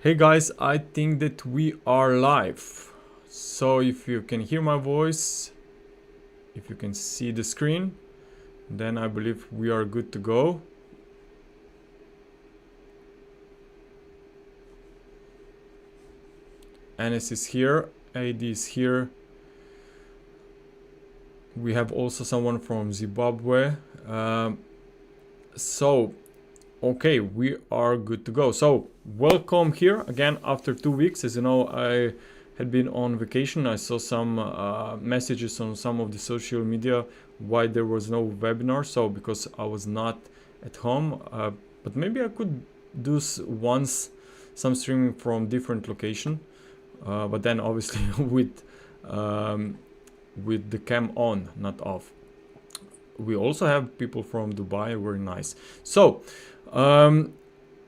Hey guys, I think that we are live. So if you can hear my voice, if you can see the screen, then I believe we are good to go. Anis is here, AD is here. We have also someone from Zimbabwe. Okay, we are good to go. So welcome here again after 2 weeks. As you know, I had been on vacation. I saw some messages on some of the social media why there was no webinar. So because I was not at home, but maybe I could do once some streaming from different location, but then obviously with the cam on, not off. We also have people from Dubai, very nice. So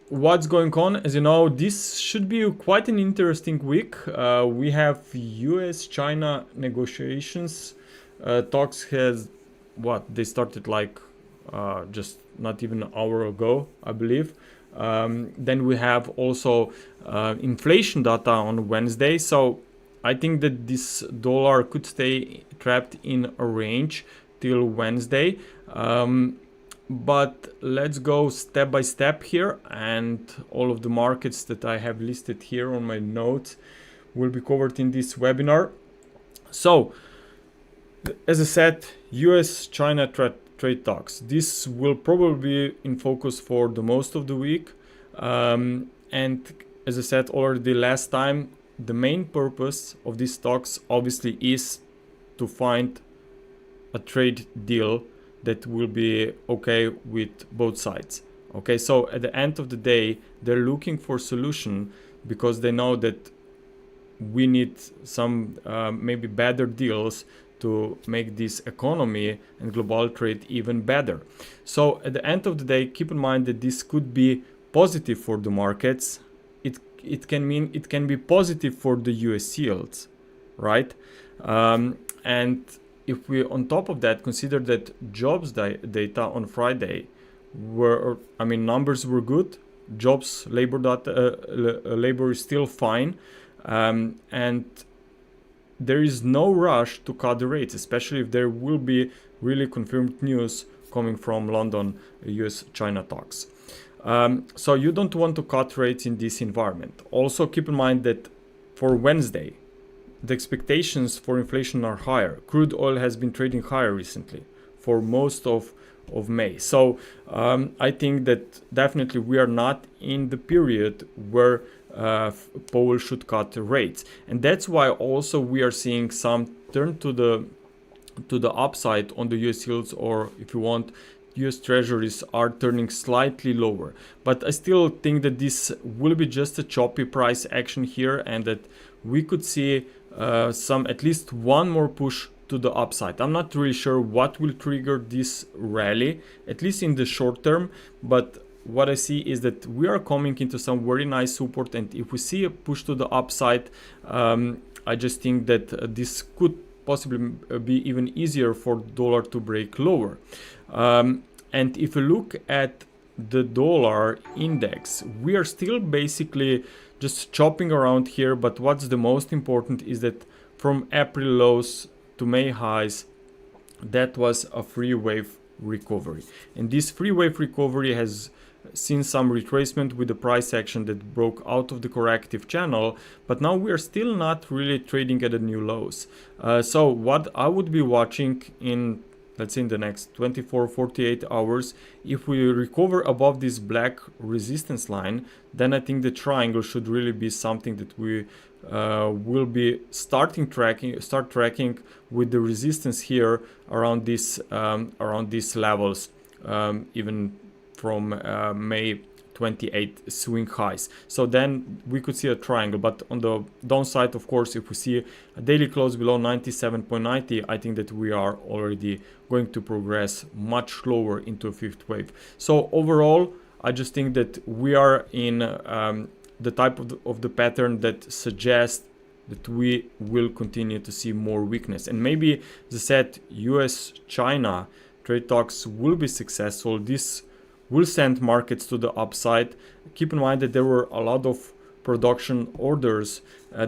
what's going on? As you know, this should be quite an interesting week. We have US-China negotiations. Talks has they started like just not even an hour ago, I believe. Then we have also inflation data on Wednesday. So I think that this dollar could stay trapped in a range till Wednesday. But let's go step by step here, and all of the markets that I have listed here on my notes will be covered in this webinar. So as I said, US-China trade talks. This will probably be in focus for the most of the week. And as I said already last time, the main purpose of these talks obviously is to find a trade deal that will be okay with both sides. Okay, so at the end of the day, they're looking for solution because they know that we need some maybe better deals to make this economy and global trade even better. So at the end of the day, keep in mind that this could be positive for the markets. It can be positive for the US yields, right? And if we on top of that consider that jobs data on Friday numbers were good, jobs labor data labor is still fine, and there is no rush to cut the rates, especially if there will be really confirmed news coming from London US-China talks. So you don't want to cut rates in this environment. Also keep in mind that for Wednesday, the expectations for inflation are higher. Crude oil has been trading higher recently for most of May. So I think that definitely we are not in the period where Powell should cut the rates. And that's why also we are seeing some turn to the upside on the US yields, or if you want, US treasuries are turning slightly lower. But I still think that this will be just a choppy price action here, and that we could see at least one more push to the upside. I'm not really sure what will trigger this rally, at least in the short term, but what I see is that we are coming into some very nice support, and if we see a push to the upside, I just think that this could possibly be even easier for dollar to break lower. And if you look at the dollar index, we are still basically just chopping around here, but what's the most important is that from April lows to May highs, that was a free wave recovery, and this free wave recovery has seen some retracement with the price action that broke out of the corrective channel, but now we are still not really trading at the new lows. So what I would be watching in, let's say, in the next 24-48 hours, if we recover above this black resistance line, then I think the triangle should really be something that we will be start tracking with the resistance here around these levels, even from May 28 swing highs. So then we could see a triangle, but on the downside, of course, if we see a daily close below 97.90, I think that we are already going to progress much lower into a fifth wave. So overall, I just think that we are in the type of the pattern that suggests that we will continue to see more weakness. And maybe, as I said, US-China trade talks will be successful. This will send markets to the upside. Keep in mind that there were a lot of production orders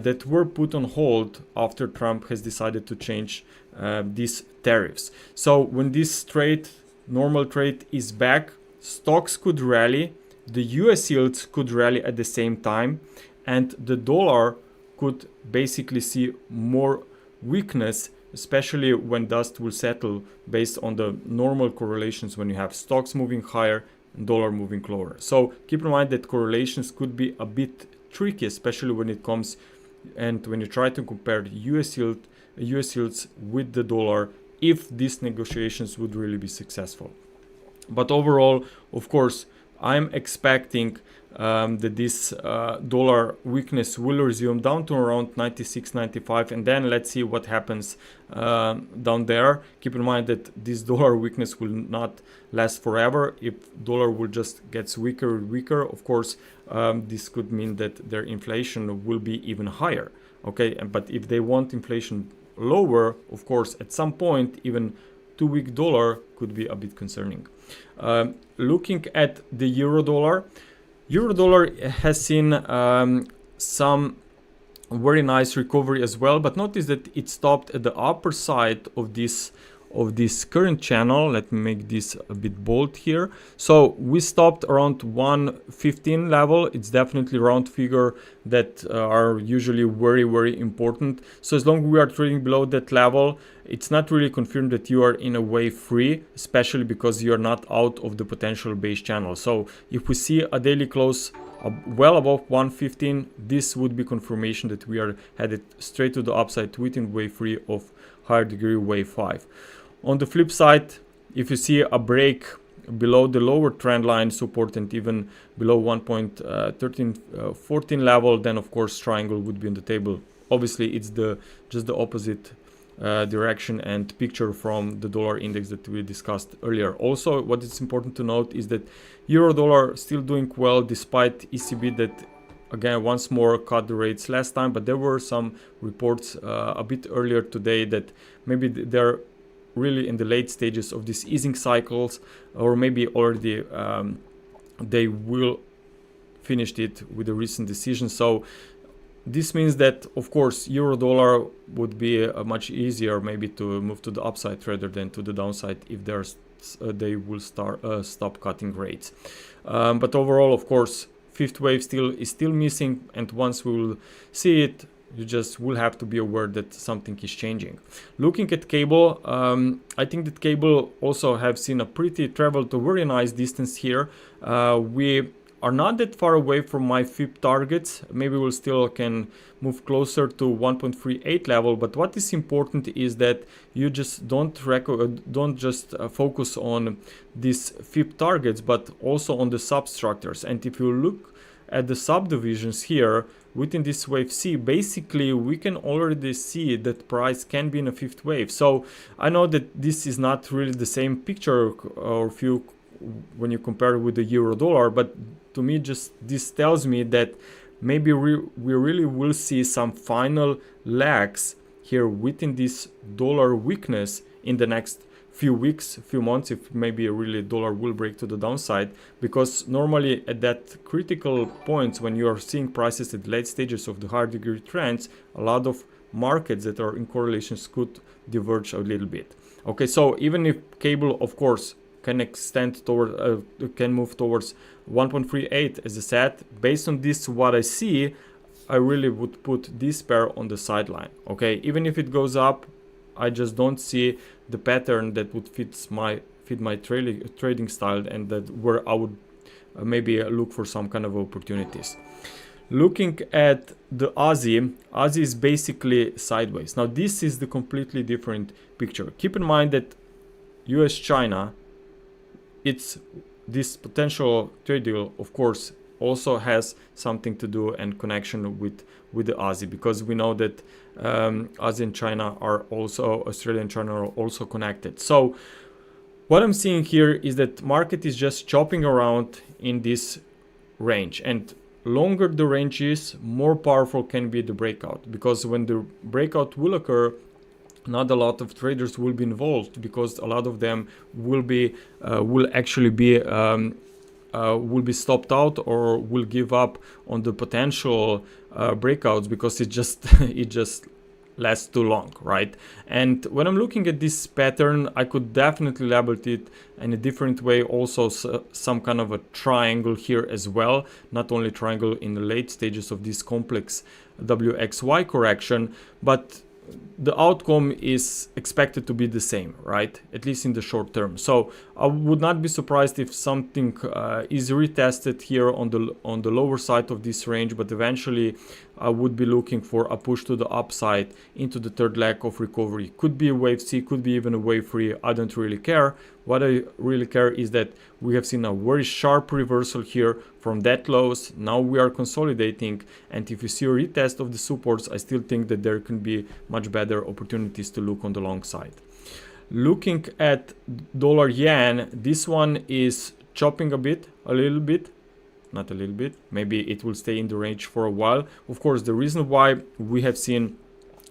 that were put on hold after Trump has decided to change these tariffs. So when this normal trade is back, stocks could rally, the US yields could rally at the same time, and the dollar could basically see more weakness, especially when dust will settle based on the normal correlations when you have stocks moving higher and dollar moving lower. So keep in mind that correlations could be a bit tricky, especially when it comes and when you try to compare US yields with the dollar, if these negotiations would really be successful. But overall, of course, I'm expecting that this dollar weakness will resume down to around 96.95, and then let's see what happens down there. Keep in mind that this dollar weakness will not last forever. If dollar will just gets weaker and weaker, of course, this could mean that their inflation will be even higher. Okay, but if they want inflation lower, of course, at some point, even 2-week dollar could be a bit concerning. Looking at the euro dollar has seen some very nice recovery as well, but notice that it stopped at the upper side of this current channel. Let me make this a bit bold here. So we stopped around 115 level. It's definitely round figure that are usually very important. So as long as we are trading below that level, it's not really confirmed that you are in a way free, especially because you are not out of the potential base channel. So if we see a daily close well above 115, this would be confirmation that we are headed straight to the upside within wave 3 of higher degree wave 5. On the flip side, if you see a break below the lower trend line support and even below 1.1314 level, then of course triangle would be on the table. Obviously it's just the opposite direction and picture from the dollar index that we discussed earlier. Also, what is important to note is that euro dollar still doing well despite ECB that again once more cut the rates last time, but there were some reports a bit earlier today that maybe they're really in the late stages of these easing cycles, or maybe already they will finish it with a recent decision. So this means that, of course, euro dollar would be much easier maybe to move to the upside rather than to the downside if they will stop cutting rates. But overall, of course, fifth wave is still missing, and once we will see it, you just will have to be aware that something is changing. Looking at cable, I think that cable also have seen a traveled a very nice distance here. We are not that far away from my FIB targets. Maybe we'll still can move closer to 1.38 level, but what is important is that you just don't just focus on these FIB targets, but also on the substructures. And if you look at the subdivisions here within this wave C, basically we can already see that price can be in a fifth wave. So I know that this is not really the same picture or view when you compare it with the euro dollar, but to me just this tells me that maybe we really will see some final lags here within this dollar weakness in the next few weeks, few months, if maybe really dollar will break to the downside, because normally at that critical points when you are seeing prices at late stages of the higher degree trends, a lot of markets that are in correlations could diverge a little bit. Okay, so even if cable, of course, can extend toward can move towards 1.38, as I said, based on this what I see, I really would put this pair on the sideline. Okay, even if it goes up, I just don't see the pattern that would fit my trading style, and that where I would maybe look for some kind of opportunities. Looking at the Aussie is basically sideways. Now this is the completely different picture. Keep in mind that US-China, it's this potential trade deal, of course, also has something to do and connection with the Aussie, because we know that Aussie and China are also, Australia and China are also connected. So what I'm seeing here is that market is just chopping around in this range, and longer the range is, more powerful can be the breakout, because when the breakout will occur, not a lot of traders will be involved, because a lot of them will actually be will be stopped out or will give up on the potential breakouts, because it just it just lasts too long, right? And when I'm looking at this pattern, I could definitely label it in a different way, also some kind of a triangle here as well, not only triangle in the late stages of this complex WXY correction, but the outcome is expected to be the same, right? At least in the short term. So I would not be surprised if something is retested here on the lower side of this range, but eventually I would be looking for a push to the upside into the third leg of recovery. Could be a wave C, could be even a wave 3. I don't really care. What I really care is that we have seen a very sharp reversal here from that lows. Now we are consolidating, and if you see a retest of the supports, I still think that there can be much better opportunities to look on the long side. Looking at dollar yen, this one is chopping a little bit, not a little bit, maybe it will stay in the range for a while. Of course, the reason why we have seen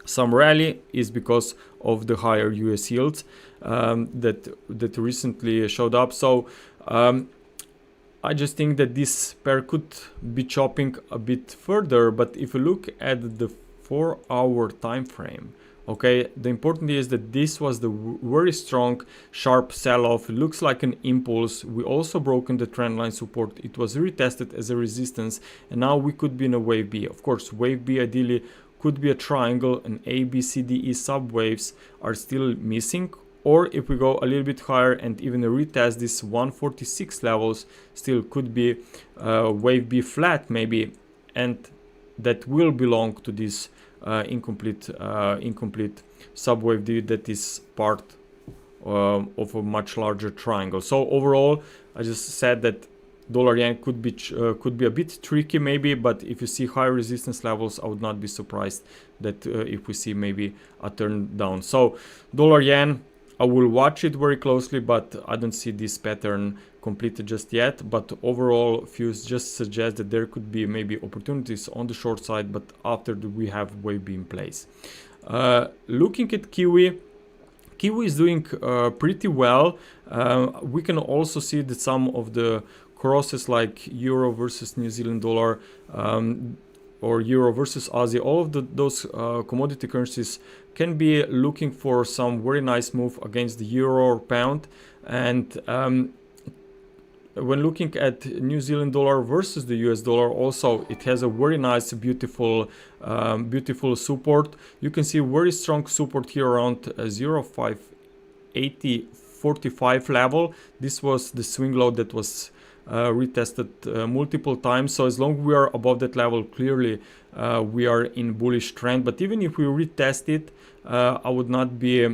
some rally is because of the higher US yields that recently showed up. So I just think that this pair could be chopping a bit further. But if you look at the 4-hour time frame, okay, the important is that this was the very strong sharp sell-off. It looks like an impulse. We also broken the trend line support. It was retested as a resistance, and now we could be in a wave B. Of course, wave B ideally could be a triangle, and A, B, C, D, E subwaves are still missing. Or if we go a little bit higher and even retest this 146 levels, still could be wave B flat maybe, and that will belong to this incomplete subwave D that is part of a much larger triangle. So overall, I just said that dollar yen could be a bit tricky maybe, but if you see high resistance levels, I would not be surprised that if we see maybe a turn down. So dollar yen, I will watch it very closely, but I don't see this pattern completed just yet. But overall, views just suggest that there could be maybe opportunities on the short side, but after we have wave B in place. Looking at Kiwi is doing pretty well. We can also see that some of the crosses like euro versus New Zealand dollar, or euro versus Aussie, all of those commodity currencies can be looking for some very nice move against the euro or pound. And when looking at New Zealand dollar versus the US dollar, also it has a very nice, beautiful support. You can see very strong support here around 0.58045 level. This was the swing low that was retested multiple times. So as long as we are above that level, clearly we are in bullish trend. But even if we retest it, I would not be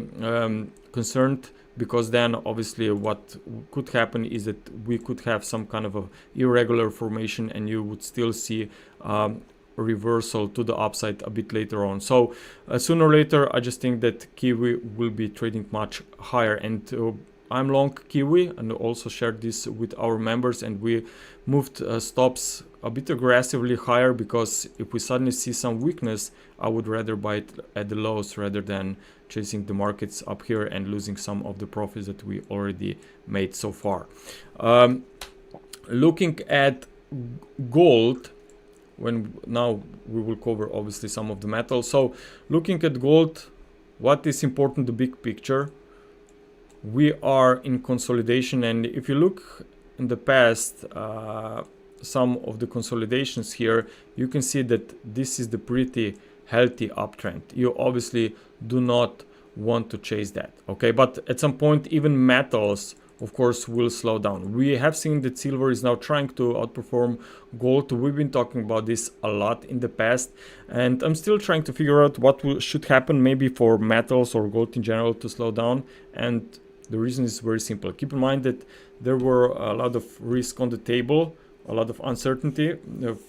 concerned, because then obviously what could happen is that we could have some kind of a irregular formation, and you would still see a reversal to the upside a bit later on. So sooner or later, I just think that Kiwi will be trading much higher, and I'm long Kiwi and also shared this with our members, and we moved stops a bit aggressively higher, because if we suddenly see some weakness, I would rather buy it at the lows rather than chasing the markets up here and losing some of the profits that we already made so far. Looking at gold, now we will cover obviously some of the metals. So looking at gold, what is important, the big picture. We are in consolidation, and if you look in the past, some of the consolidations here, you can see that this is the pretty healthy uptrend. You obviously do not want to chase that, okay? But at some point, even metals, of course, will slow down. We have seen that silver is now trying to outperform gold. We've been talking about this a lot in the past, and I'm still trying to figure out what should happen maybe for metals or gold in general to slow down. And the reason is very simple. Keep in mind that there were a lot of risk on the table, a lot of uncertainty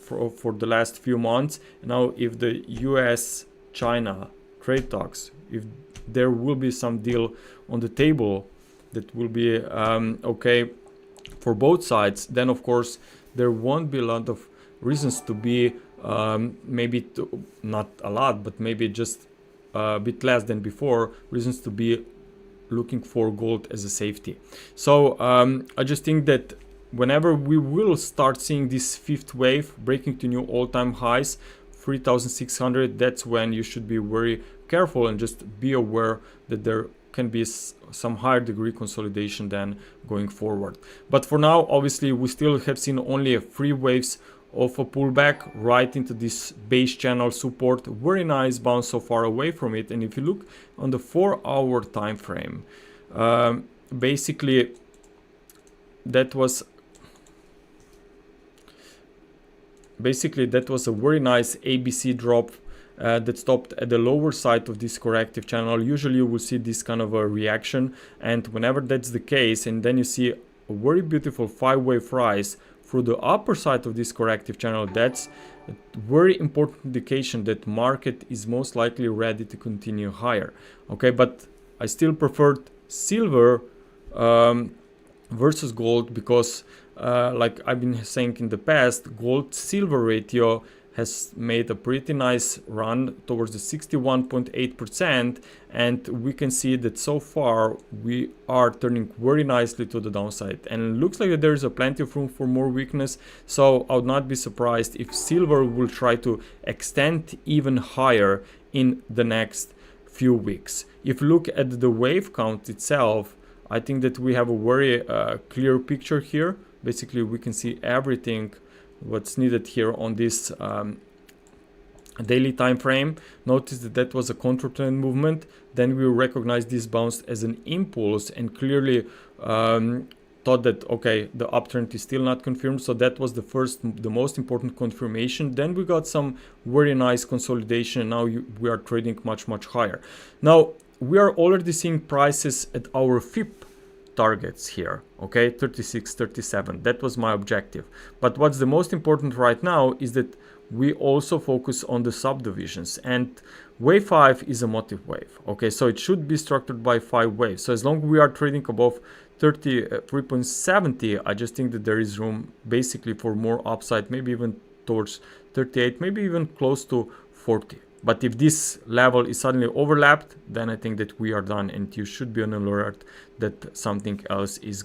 for the last few months. Now, if the US-China trade talks, if there will be some deal on the table that will be okay for both sides, then of course there won't be a lot of reasons to be not a lot, but maybe just a bit less than before, reasons to be looking for gold as a safety. So I just think that whenever we will start seeing this fifth wave breaking to new all-time highs, 3,600, that's when you should be very careful and just be aware that there can be some higher degree consolidation then going forward. But for now, obviously, we still have seen only 3 waves of a pullback right into this base channel support. Very nice bounce so far away from it. And if you look on the 4-hour time frame, basically that was a very nice ABC drop that stopped at the lower side of this corrective channel. Usually you will see this kind of a reaction, and whenever that's the case, and then you see a very beautiful 5-wave rise through the upper side of this corrective channel, that's a very important indication that market is most likely ready to continue higher. Okay, but I still preferred silver versus gold because like I've been saying in the past, gold-silver ratio has made a pretty nice run towards the 61.8%, and we can see that so far we are turning very nicely to the downside, and it looks like there is a plenty of room for more weakness. So I would not be surprised if silver will try to extend even higher in the next few weeks. If you look at the wave count itself, I think that we have a very clear picture here. Basically, we can see everything what's needed here on this daily time frame. Notice that that was a counter trend movement. Then we recognize this bounce as an impulse and clearly thought that okay, the uptrend is still not confirmed. So that was the most important confirmation. Then we got some very nice consolidation. Now we are trading much higher. Now we are already seeing prices at our FIP targets here, okay, 36, 37. That was my objective. But what's the most important right now is that we also focus on the subdivisions, and wave 5 is a motive wave. Okay, so it should be structured by 5 waves. So as long as we are trading above 33.70, I just think that there is room basically for more upside, maybe even towards 38, maybe even close to 40. But if this level is suddenly overlapped, then I think that we are done, and you should be on alert that something else is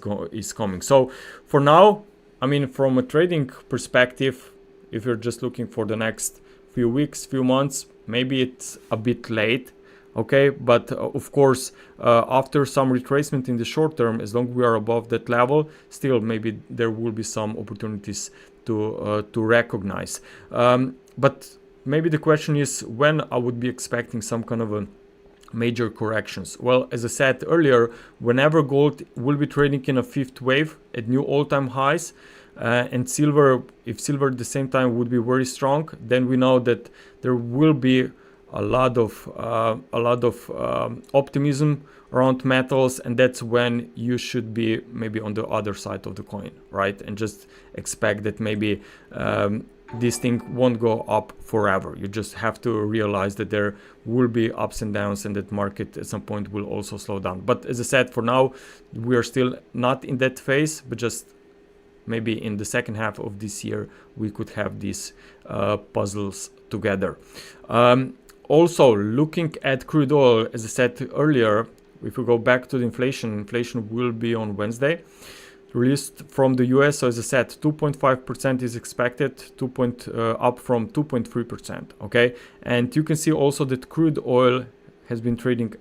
coming. So for now, I mean, from a trading perspective, if you're just looking for the next few weeks, few months, maybe it's a bit late. Okay, but of course, after some retracement in the short term, as long as we are above that level, still maybe there will be some opportunities to recognize. But maybe the question is when I would be expecting some kind of a major corrections. Well, as I said earlier, whenever gold will be trading in a fifth wave at new all-time highs, and silver, if silver at the same time would be very strong, then we know that there will be a lot of optimism around metals, and that's when you should be maybe on the other side of the coin, right? And just expect that maybe this thing won't go up forever. You just have to realize that there will be ups and downs, and that market at some point will also slow down. But as I said, for now, we are still not in that phase, but just maybe in the second half of this year, we could have these puzzles together. Also, looking at crude oil, as I said earlier, if we go back to the inflation will be on Wednesday. Released from the US, so as I said, 2.5% is expected, up from 2.3%. Okay, and you can see also that crude oil has been trading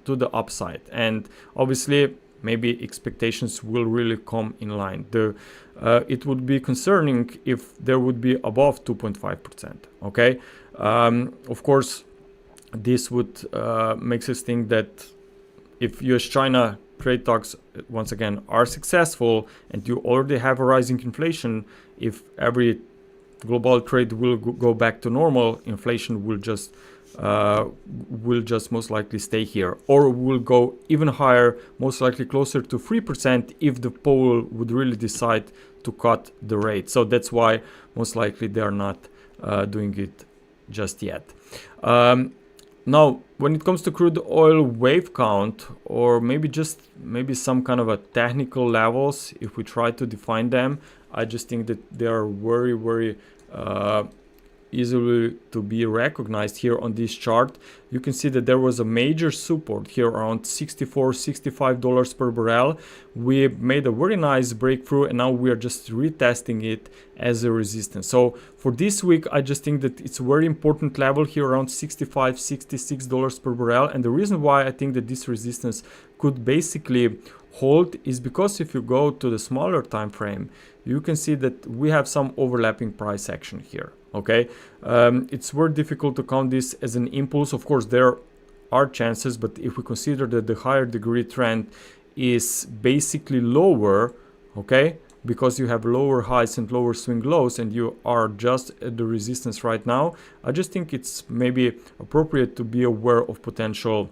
to the upside, and obviously maybe expectations will really come in line. It would be concerning if there would be above 2.5%. Okay, of course, this would makes us think that if US-China trade talks once again are successful, and you already have a rising inflation, if every global trade will go back to normal, inflation will just most likely stay here, or will go even higher, most likely closer to 3% if the Powell would really decide to cut the rate. So that's why most likely they are not doing it just yet. Now, when it comes to crude oil wave count, or maybe some kind of a technical levels, if we try to define them, I just think that they are very easily to be recognized here on this chart. You can see that there was a major support here around $64-65 per barrel. We made a very nice breakthrough, and now we are just retesting it as a resistance. So for this week, I just think that it's a very important level here around $65-66 per barrel. And the reason why I think that this resistance could basically hold is because if you go to the smaller time frame, you can see that we have some overlapping price action here. Okay, it's very difficult to count this as an impulse. Of course, there are chances, but if we consider that the higher degree trend is basically lower, okay, because you have lower highs and lower swing lows, and you are just at the resistance right now, I just think it's maybe appropriate to be aware of potential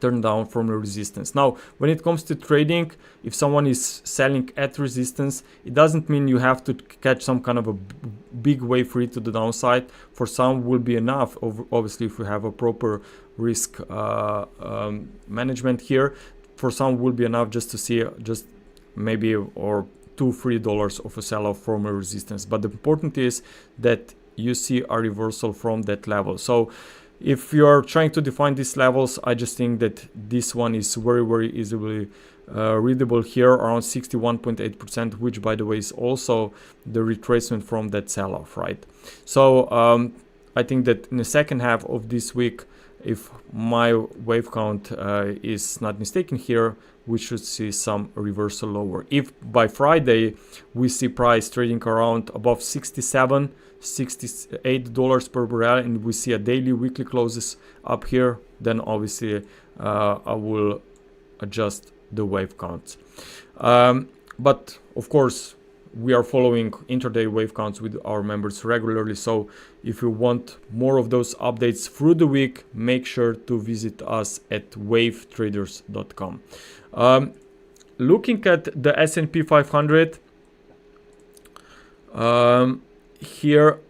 turn down from the resistance. Now, when it comes to trading, if someone is selling at resistance, it doesn't mean you have to catch some kind of a big wave free to the downside. For some will be enough, obviously, if you have a proper risk management here. For some will be enough just to see just maybe or $2-3 of a sell-off from a resistance. But the important is that you see a reversal from that level. So if you're trying to define these levels, I just think that this one is very easily readable here around 61.8%, which by the way is also the retracement from that sell-off, right? So I think that in the second half of this week, if my wave count is not mistaken here, we should see some reversal lower. If by Friday we see price trading around above $68 per barrel, and we see a daily weekly closes up here, then obviously I will adjust the wave counts. But of course, we are following intraday wave counts with our members regularly. So if you want more of those updates through the week, make sure to visit us at wavetraders.com. Looking at the S&P 500, here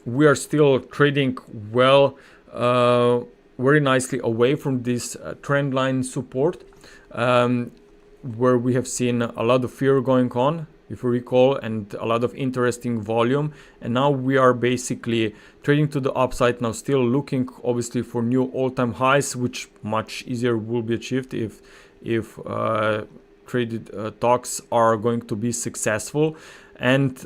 we are still trading well, very nicely away from this trend line support, where we have seen a lot of fear going on, if you recall, and a lot of interesting volume. And now we are basically trading to the upside, now still looking obviously for new all-time highs, which much easier will be achieved if traded talks are going to be successful. And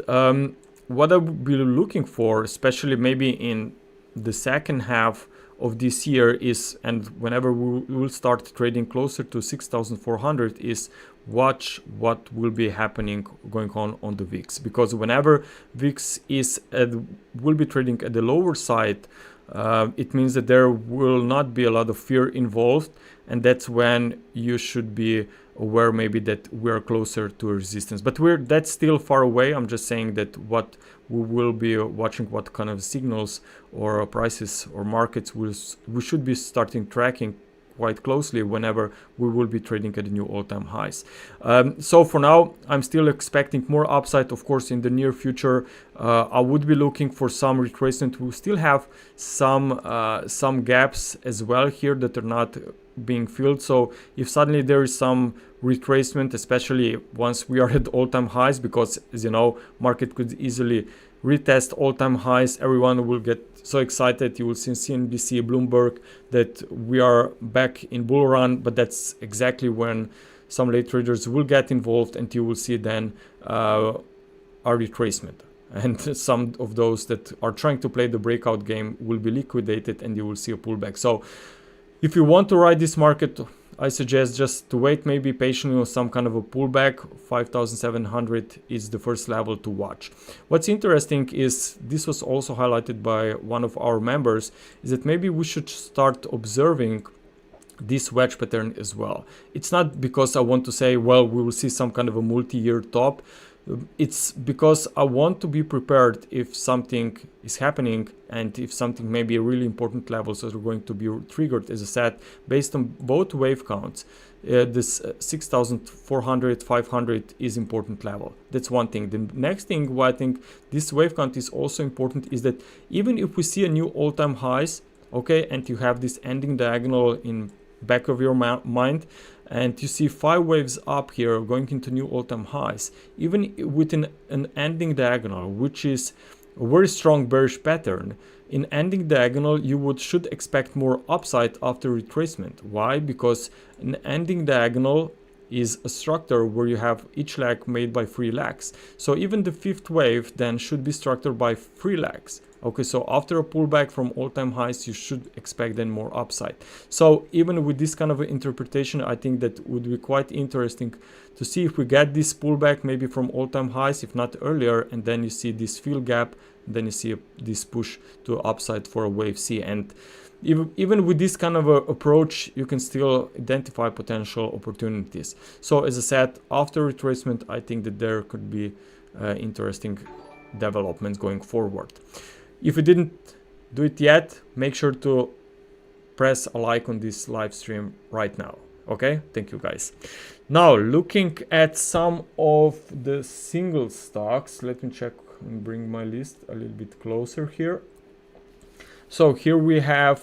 what I would be looking for, especially maybe in the second half of this year, is, and whenever we will start trading closer to 6,400, is watch what will be happening going on the VIX. Because whenever VIX will be trading at the lower side, it means that there will not be a lot of fear involved, and that's when you should be aware maybe that we're closer to a resistance. But that's still far away. I'm just saying that what we will be watching, what kind of signals or prices or markets we should be starting tracking quite closely whenever we will be trading at the new all-time highs. So for now, I'm still expecting more upside. Of course, in the near future, I would be looking for some retracement. We still have some gaps as well here that are not being filled. So if suddenly there is some retracement, especially once we are at all-time highs, because as you know, market could easily retest all-time highs, everyone will get so excited. You will see CNBC, Bloomberg, that we are back in bull run, but that's exactly when some late traders will get involved, and you will see then a retracement, and some of those that are trying to play the breakout game will be liquidated, and you will see a pullback. So if you want to ride this market, I suggest just to wait, maybe patiently on some kind of a pullback. 5,700 is the first level to watch. What's interesting is, this was also highlighted by one of our members, is that maybe we should start observing this wedge pattern as well. It's not because I want to say, well, we will see some kind of a multi-year top. It's because I want to be prepared if something is happening, and if something maybe really important levels are going to be triggered, as I said, based on both wave counts. This 6,400, 500 is important level. That's one thing. The next thing why I think this wave count is also important is that even if we see a new all-time highs, okay, and you have this ending diagonal in back of your mind, and you see 5 waves up here going into new all-time highs, even within an ending diagonal, which is a very strong bearish pattern. In ending diagonal, you should expect more upside after retracement. Why? Because an ending diagonal is a structure where you have each leg made by 3 legs. So even the fifth wave then should be structured by 3 legs. Okay, so after a pullback from all-time highs, you should expect then more upside. So even with this kind of interpretation, I think that would be quite interesting to see if we get this pullback maybe from all-time highs, if not earlier, and then you see this fill gap, then you see this push to upside for a wave C. And even with this kind of a approach, you can still identify potential opportunities. So as I said, after retracement, I think that there could be interesting developments going forward. If you didn't do it yet, make sure to press a like on this live stream right now. Okay, thank you guys. Now looking at some of the single stocks, let me check and bring my list a little bit closer here. So here we have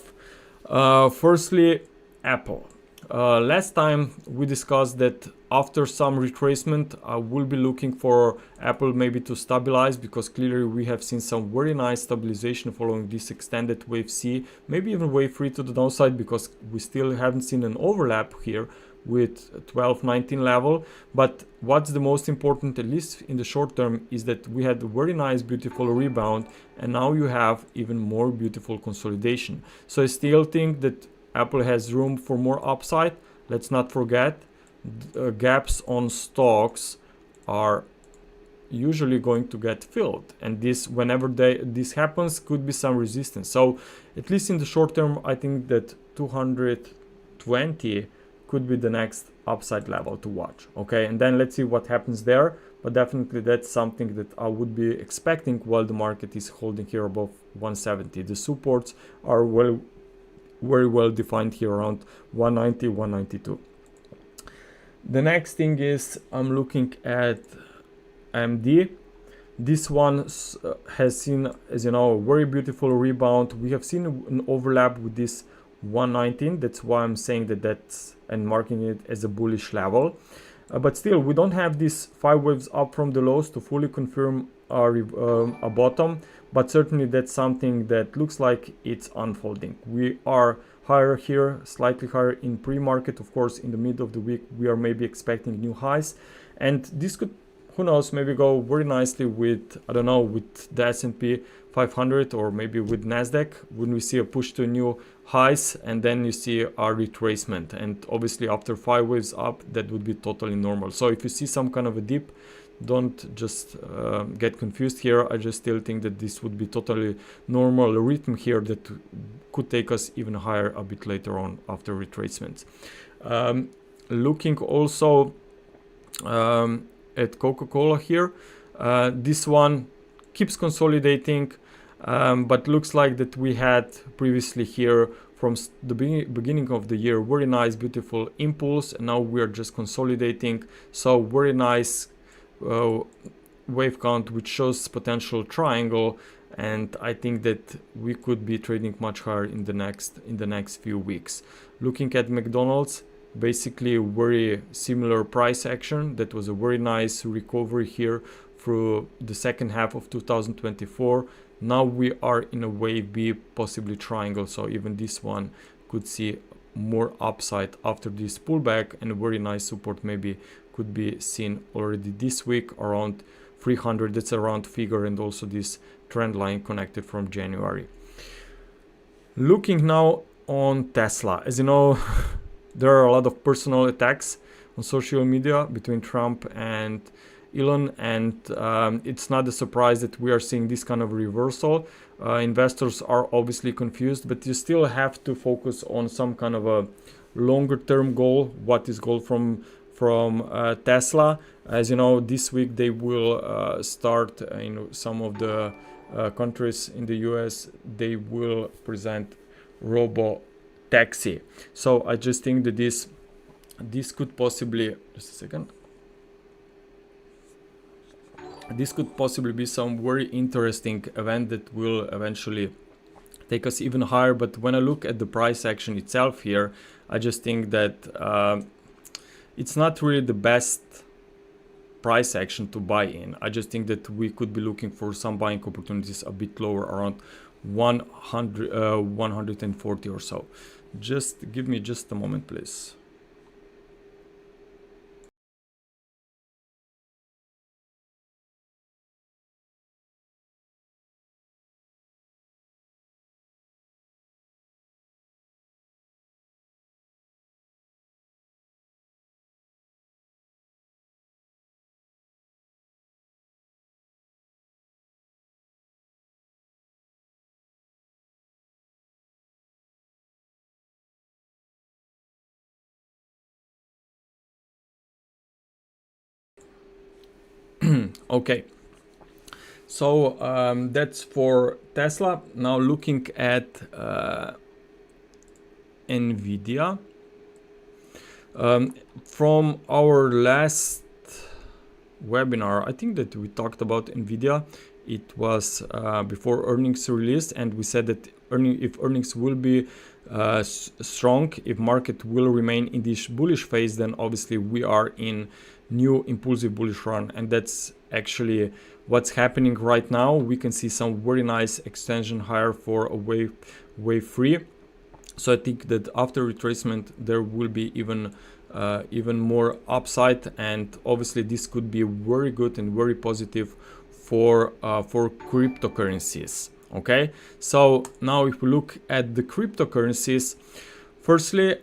firstly Apple. Last time we discussed that after some retracement, I will be looking for Apple maybe to stabilize, because clearly we have seen some very nice stabilization following this extended wave C, maybe even wave 3 to the downside, because we still haven't seen an overlap here with 12-19 level. But what's the most important, at least in the short term, is that we had a very nice beautiful rebound, and now you have even more beautiful consolidation. So I still think that Apple has room for more upside. Let's not forget, gaps on stocks are usually going to get filled, and this, whenever this happens, could be some resistance. So at least in the short term, I think that 220 could be the next upside level to watch. Okay, and then let's see what happens there, but definitely that's something that I would be expecting while the market is holding here above 170. The supports are very well defined here around 190, 192. The next thing is I'm looking at AMD. This one has seen, as you know, a very beautiful rebound. We have seen an overlap with this 119. That's why I'm saying that that's and marking it as a bullish level. But still, we don't have these 5 waves up from the lows to fully confirm a bottom. But certainly that's something that looks like it's unfolding. We are higher here, slightly higher in pre-market. Of course, in the mid of the week, we are maybe expecting new highs. And this could, who knows, maybe go very nicely with, I don't know, with the S&P 500 or maybe with NASDAQ when we see a push to new highs, and then you see a retracement. And obviously after 5 waves up, that would be totally normal. So if you see some kind of a dip, don't just get confused here. I just still think that this would be totally normal rhythm here that could take us even higher a bit later on after retracements. Looking also at Coca-Cola here, this one keeps consolidating, but looks like that we had previously here from the beginning of the year very nice beautiful impulse, and now we are just consolidating. So very nice wave count, which shows potential triangle, and I think that we could be trading much higher in the next few weeks. Looking at McDonald's, basically very similar price action. That was a very nice recovery here through the second half of 2024. Now we are in a wave B, possibly triangle, so even this one could see more upside after this pullback, and a very nice support maybe could be seen already this week around 300. That's a round figure, and also this trend line connected from January. Looking now on Tesla, as you know, there are a lot of personal attacks on social media between Trump and Elon, and it's not a surprise that we are seeing this kind of reversal. Investors are obviously confused, but you still have to focus on some kind of a longer term goal. What is goal from Tesla? As you know, this week they will start in some of the countries in the US, they will present robo taxi. So I just think that this could possibly, just a second, this could possibly be some very interesting event that will eventually take us even higher. But when I look at the price action itself here, I just think that it's not really the best price action to buy in. I just think that we could be looking for some buying opportunities a bit lower, around 140 or so. Just give me just a moment, please. Okay, so that's for Tesla. Now looking at nvidia, from our last webinar, I think that we talked about nvidia. It was before earnings released, and we said that if earnings will be strong, if market will remain in this bullish phase, then obviously we are in new impulsive bullish run, and that's actually what's happening right now. We can see some very nice extension higher for a wave 3. So I think that after retracement there will be even more upside, and obviously this could be very good and very positive for cryptocurrencies. Okay, so now if we look at the cryptocurrencies, firstly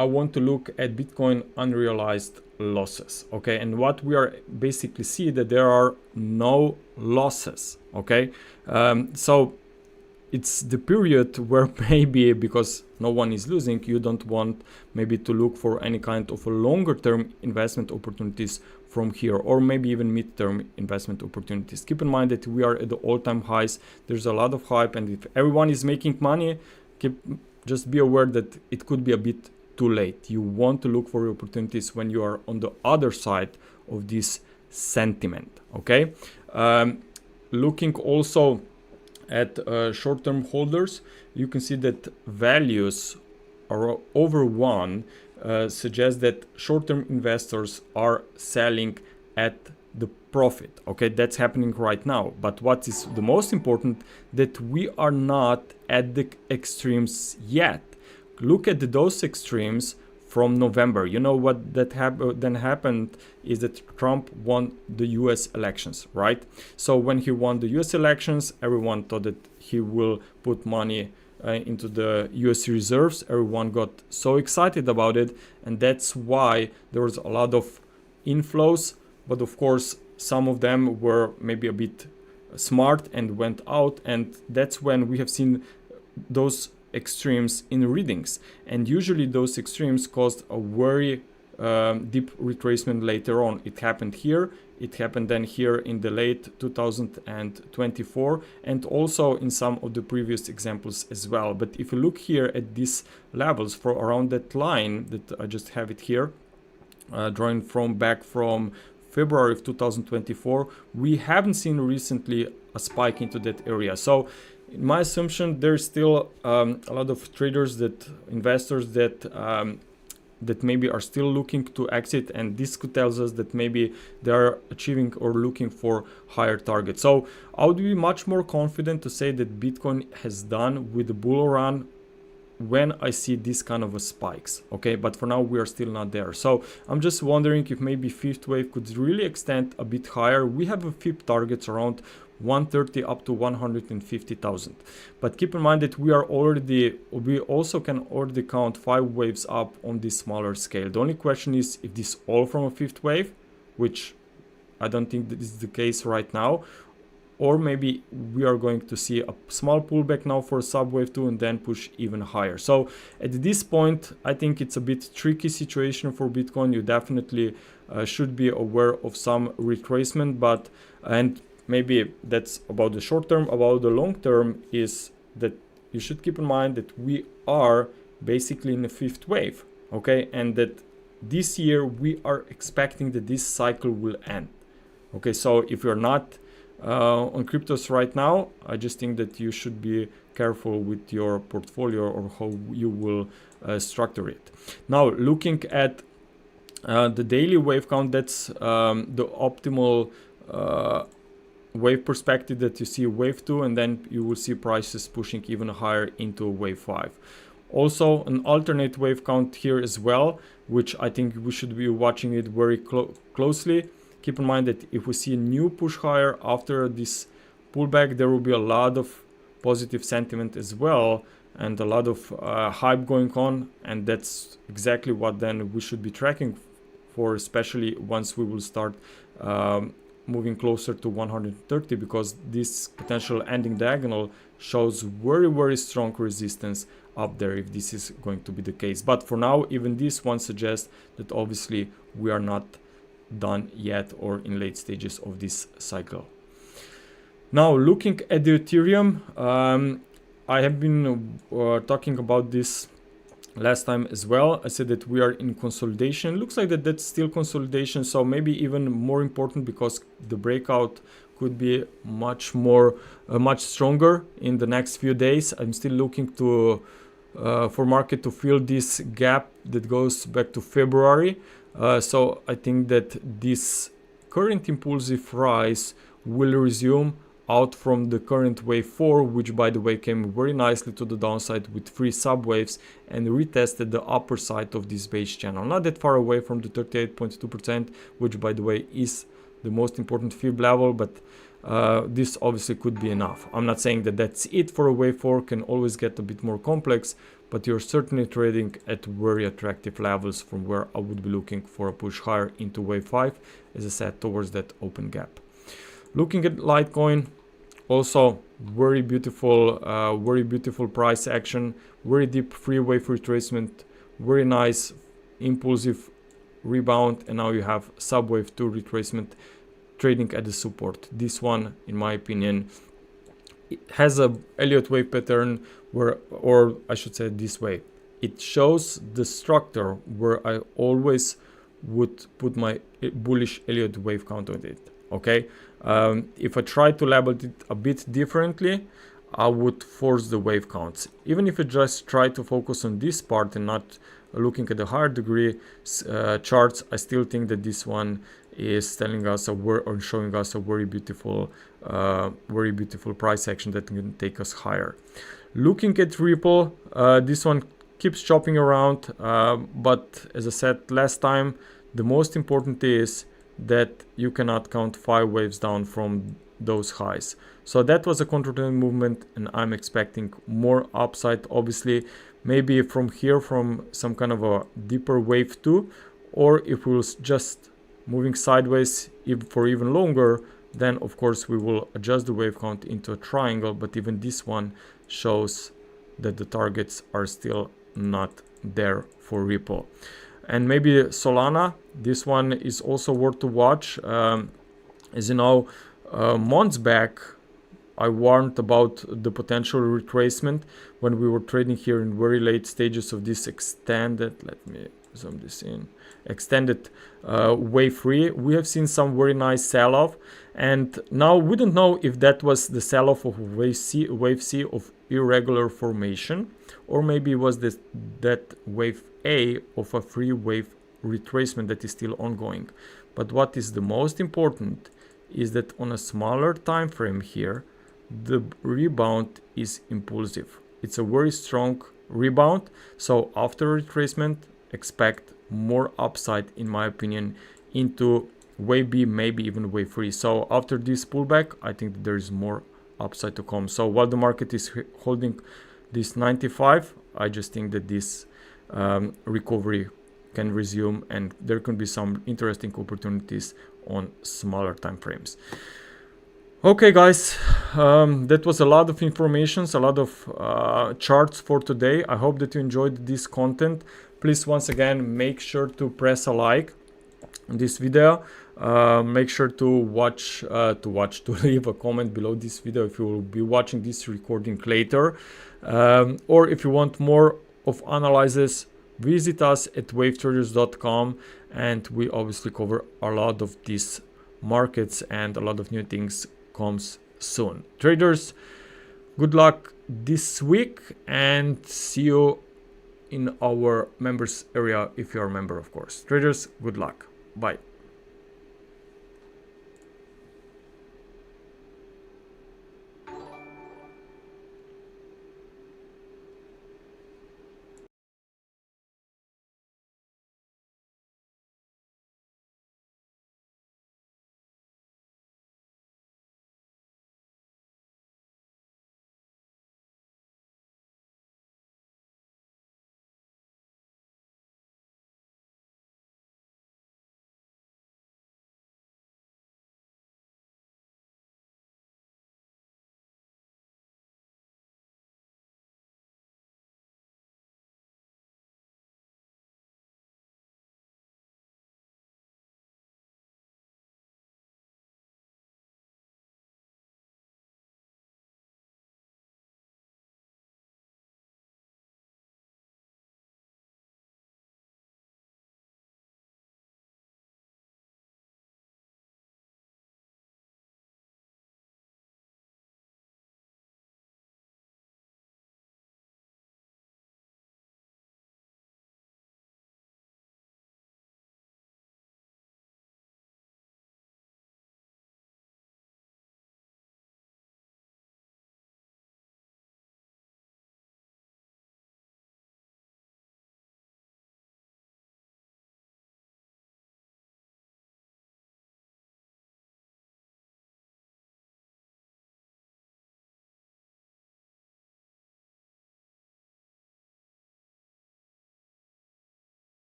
I want to look at Bitcoin unrealized losses. Okay, and what we are basically see that there are no losses. Okay, so it's the period where maybe because no one is losing, you don't want maybe to look for any kind of a longer term investment opportunities from here, or maybe even mid-term investment opportunities. Keep in mind that we are at the all-time highs. There's a lot of hype, and if everyone is making money, just be aware that it could be a bit too late. You want to look for opportunities when you are on the other side of this sentiment. Okay, looking also at short-term holders, you can see that values are over 1 suggests that short-term investors are selling at the profit. Okay, that's happening right now. But what is the most important, that we are not at the extremes yet. Look at those extremes from November. You know what that then happened is that Trump won the US elections, right? So when he won the US elections, everyone thought that he will put money into the US reserves. Everyone got so excited about it, and that's why there was a lot of inflows. But of course, some of them were maybe a bit smart and went out, and that's when we have seen those extremes in readings, and usually those extremes caused a very deep retracement later on. It happened here, it happened then here in the late 2024, and also in some of the previous examples as well. But if you look here at these levels for around that line that I just have it here, drawing back from February of 2024, we haven't seen recently a spike into that area. So in my assumption, there's still a lot of traders, investors that maybe are still looking to exit, and this could tell us that maybe they are achieving or looking for higher targets. So I would be much more confident to say that Bitcoin has done with the bull run when I see this kind of spikes. Okay, but for now we are still not there. So I'm just wondering if maybe fifth wave could really extend a bit higher. We have a fifth targets around 130 up to 150,000, but keep in mind that we also can already count 5 waves up on this smaller scale. The only question is if this all from a fifth wave, which I don't think that is the case right now, or maybe we are going to see a small pullback now for subwave 2 and then push even higher. So at this point, I think it's a bit tricky situation for Bitcoin. You definitely should be aware of some retracement, and maybe that's about the short term. About the long term is that you should keep in mind that we are basically in a fifth wave, okay, and that this year we are expecting that this cycle will end. Okay, so if you're not on cryptos right now, I just think that you should be careful with your portfolio or how you will structure it. Now looking at the daily wave count, that's the optimal wave perspective that you see wave 2, and then you will see prices pushing even higher into wave 5. Also an alternate wave count here as well, which I think we should be watching it very closely. Keep in mind that if we see a new push higher after this pullback, there will be a lot of positive sentiment as well, and a lot of hype going on, and that's exactly what then we should be tracking for, especially once we will start moving closer to 130, because this potential ending diagonal shows very strong resistance up there if this is going to be the case. But for now, even this one suggests that obviously we are not done yet or in late stages of this cycle. Now looking at the Ethereum, I have been talking about this last time as well. I said that we are in consolidation. Looks like that's still consolidation, so maybe even more important, because the breakout could be much stronger in the next few days. I'm still looking to for market to fill this gap that goes back to February. So I think that this current impulsive rise will resume out from the current wave 4, which by the way came very nicely to the downside with 3 subwaves and retested the upper side of this base channel, not that far away from the 38.2%, which by the way is the most important fib level, but this obviously could be enough. I'm not saying that that's it for a wave 4, can always get a bit more complex, but you're certainly trading at very attractive levels from where I would be looking for a push higher into wave 5, as I said, towards that open gap. Looking at Litecoin, also very beautiful price action, very deep free wave retracement, very nice impulsive rebound, and now you have subwave 2 retracement trading at the support. This one, in my opinion, it has a Elliott wave pattern where, or I should say this way, it shows the structure where I always would put my bullish Elliott wave count on it. Okay, if I try to label it a bit differently, I would force the wave counts. Even if I just try to focus on this part and not looking at the higher degree charts, I still think that this one is telling us or showing us a very beautiful price action that can take us higher. Looking at Ripple, this one keeps chopping around, but as I said last time, the most important is that you cannot count 5 waves down from those highs. So that was a counter-trend movement, and I'm expecting more upside, obviously, maybe from here, from some kind of a deeper wave 2, or if we'll just moving sideways for even longer, then of course we will adjust the wave count into a triangle, but even this one shows that the targets are still not there for Ripple. And maybe Solana, this one is also worth to watch. As you know, months back I warned about the potential retracement when we were trading here in very late stages of this extended, let me zoom this in, extended wave 3. We have seen some very nice sell-off, and now we don't know if that was the sell-off of wave C of irregular formation, or maybe it was that wave A of a free wave retracement that is still ongoing. But what is the most important is that on a smaller time frame here, the rebound is impulsive. It's a very strong rebound, so after retracement expect more upside, in my opinion, into wave B, maybe even wave 3. So after this pullback, I think that there is more upside to come. So while the market is holding this 95, I just think that this recovery can resume, and there can be some interesting opportunities on smaller time frames. Okay guys, that was a lot of information, a lot of charts for today. I hope that you enjoyed this content. Please once again make sure to press a like on this video. Make sure to leave a comment below this video if you will be watching this recording later, or if you want more of analysis, visit us at wavetraders.com, and we obviously cover a lot of these markets, and a lot of new things comes soon. Traders, good luck this week, and see you in our members area if you are a member, of course. Traders, good luck. Bye.